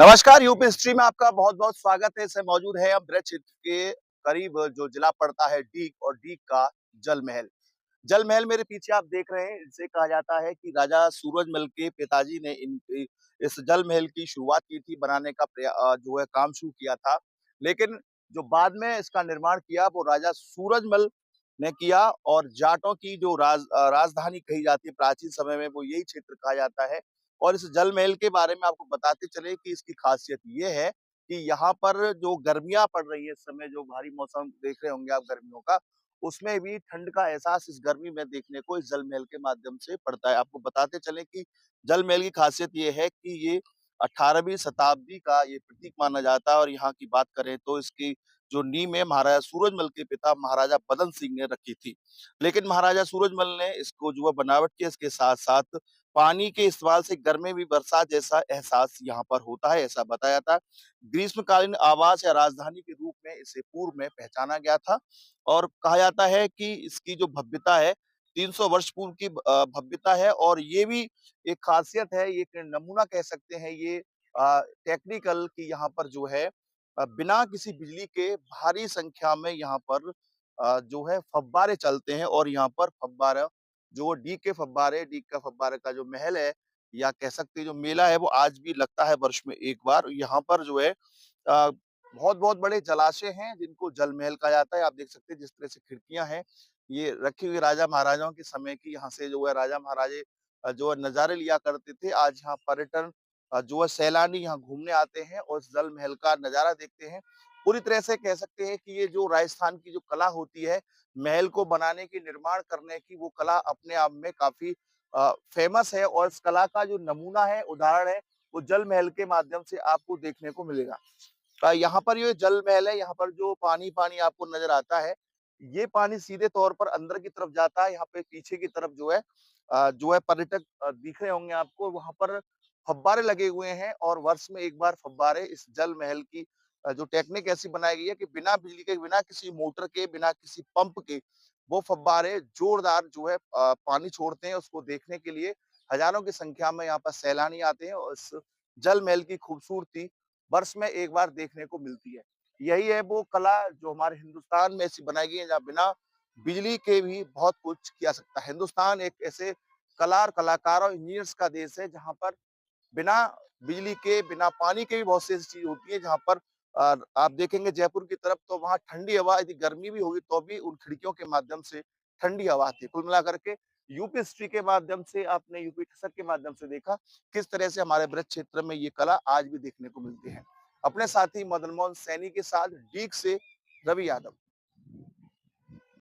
नमस्कार, UP history में आपका बहुत-बहुत स्वागत है। इसमें मौजूद है हम ब्रज क्षेत्र के करीब जो जिला पड़ता है डीग और डीग का जल महल। जल महल मेरे पीछे आप देख रहे हैं, इसे कहा जाता है कि राजा सूरजमल के पिताजी ने इस जल महल की शुरुआत की थी, बनाने का जो है काम शुरू किया था। लेकिन जो बाद में इसका निर्माण किया वो राजा सूरजमल ने किया और जाटों की जो राजधानी कही जाती है प्राचीन समय में वो यही क्षेत्र कहा जाता है। और इस जल महल के बारे में आपको बताते चले कि इसकी खासियत ये है कि यहाँ पर जो गर्मियाँ पड़ रही है इस समय जो भारी मौसम देख रहे होंगे आप गर्मियों का, उसमें भी ठंड का एहसास इस गर्मी में देखने को इस जल महल के माध्यम से पड़ता है। आपको बताते चलें कि जल महल की खासियत ये है कि ये 18वीं शताब्दी का ये प्रतीक माना जाता है और यहाँ की बात करें तो इसकी जो नींव है महाराजा सूरजमल के पिता महाराजा बदन सिंह ने रखी थी। लेकिन महाराजा सूरजमल ने इसको जो है बनावट के इसके साथ-साथ पानी के इस्तेमाल से गर्मी भी बरसात जैसा एहसास यहाँ पर होता है, ऐसा बताया जाता है। ग्रीष्मकालीन आवास या राजधानी के रूप में इसे पूर्व में पहचाना गया था और कहा जाता है कि इसकी जो भव्यता है 300 वर्ष पूर्व की भव्यता है और ये भी एक खासियत है, ये एक नमूना कह सकते हैं ये टेक्निकल कि यहाँ पर जो है बिना किसी बिजली के भारी संख्या में यहाँ पर जो है फव्वारे चलते हैं और यहाँ पर फव्वारा जो डीग का फव्वारे का जो महल है या कह सकते हैं जो मेला है वो आज भी लगता है वर्ष में एक बार। यहाँ पर जो है बहुत-बहुत बड़े जलाशय हैं जिनको जल महल कहा जाता है। आप देख सकते हैं जिस तरह से खिड़कियाँ हैं, ये रखी हुई राजा महाराजाओं के समय की यहाँ से जो है राजा महाराजे जो है नज़ारे लिया करते थे। आज यहाँ पर्यटन जो है सैलानी यहाँ घूमने आते हैं और इस जल महल का नज़ारा देखते हैं। पूरी तरह से कह सकते हैं कि ये जो राजस्थान की जो कला होती है, महल को बनाने की, निर्माण करने की, वो कला अपने आप में काफ़ी फ़ेमस है और इस कला का जो नमूना है, उदाहरण है, वो जल महल के माध्यम से आपको देखने को मिलेगा। यहाँ पर ये जल महल है, यहाँ पर जो पानी-पानी आपको नज़र आता है, ये पानी सीधे तौर पर अंदर की तरफ जाता है। यहाँ पे पीछे की तरफ जो है पर्यटक दिख रहे होंगे आपको, वहाँ पर फव्वारे लगे हुए हैं और वर्ष में एक बार फव्वारे इस जल महल की जो टेक्निक ऐसी बनाई गई है कि बिना बिजली के, बिना किसी मोटर के, बिना किसी पंप के, वो फव्वारे जोरदार जो है पानी छोड़ते हैं। उसको देखने के लिए हज़ारों की संख्या में यहाँ पर सैलानी आते हैं और इस जल महल की खूबसूरती वर्ष में एक बार देखने को मिलती है। यही है वो कला जो हमारे हिंदुस्तान में ऐसी बनाई गई है जहाँ बिना बिजली के भी बहुत कुछ किया सकता है। हिंदुस्तान एक ऐसे कला और कलाकार और इंजीनियर्स का देश है जहाँ पर बिना बिजली के, बिना पानी के भी बहुत सी ऐसी चीज़ होती है जहाँ पर आप देखेंगे जयपुर की तरफ तो वहाँ ठंडी हवा यदि गर्मी भी होगी तो भी उन खिड़कियों के माध्यम से ठंडी हवा आती है। कुल मिलाकर के यूपी हिस्ट्री के माध्यम से आपने यूपी ठसक के माध्यम से देखा किस तरह से हमारे ब्रज क्षेत्र में ये कला आज भी देखने को मिलती है। अपने साथी मदन मोहन सैनी के साथ डीग से रवि यादव।